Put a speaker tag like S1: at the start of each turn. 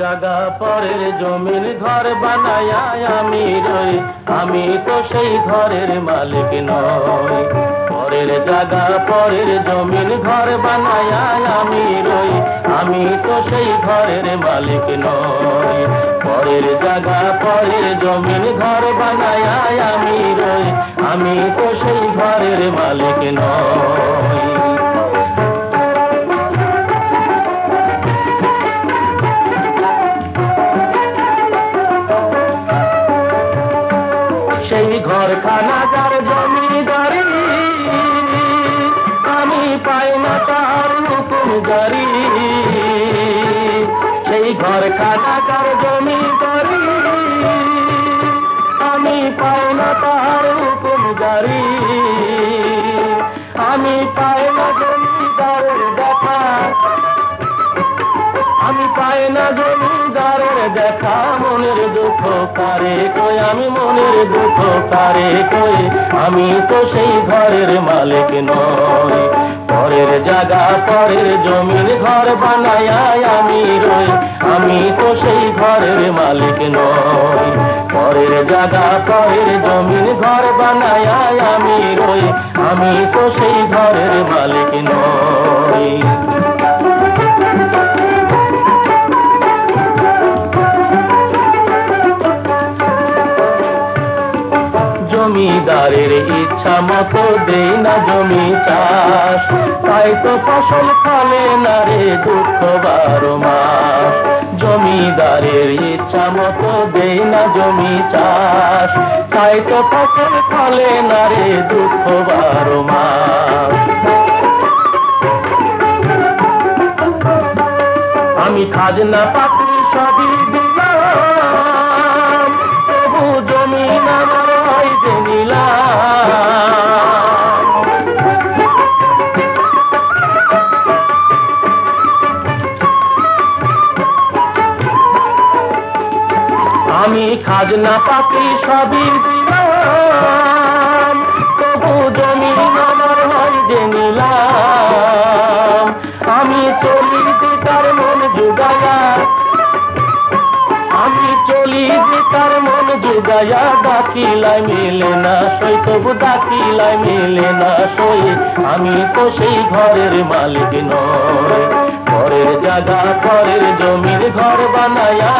S1: জায়গা পরের জমির ঘর বানায়া আমি রই, আমি তো সেই ঘরের মালিক নই। পরের জায়গা পরের জমির ঘর বানায়া আমি রই, আমি তো সেই ঘরের মালিক নই। পরের জায়গা পরের জমির ঘর বানায়া আমি রই, আমি তো সেই ঘরের মালিক নই। সেই ঘরখানা যার জমিদারি, আমি পাই না তার হুকুম জারি। সেই ঘরখানা যার জমিদারি, আমি পাই না তার হুকুম জারি। আমি পাই না জমিদারের দেখা, আমি পাই না জমিদারের দেখা। মনের দুঃখ কারে কই, আমি মনের দুঃখ কারে কই, আমি তো সেই ঘরের মালিক নই। পরের জায়গা পরের জমির ঘর বানায়া আমি রই, আমি তো সেই ঘরের মালিক নই। পরের জায়গা পরের জমির ঘর বানায়া আমি রই, আমি তো সেই ঘরের মালিক নই। জমিদারের ইচ্ছা মতো দেই না জমি চাষ, তাই তো ফসল ফলে না রে দুঃখ 12 মাস। জমিদারের ইচ্ছা মতো দেই না জমি চাষ, তাই তো ফসল ফলে না রে দুঃখ 12 মাস। আমি খাজনা পাতি সবই দিলাম, তবু জমিন আমার হয় যে নিলাম। আমি খাজনা পাতি সবই দিলাম, তবু জমিন আমার হয় যে নিলাম। আমি চলি তার মন জুগায়া, আমি চলি তার মন জুগায়া। ডাকিলাই মেলে না সই, তবু ডাকিলাই মেলে না সই, আমি তো সেই ঘরের মালিক নই। ঘরের জায়গা ঘরের জমির ঘর বানায়া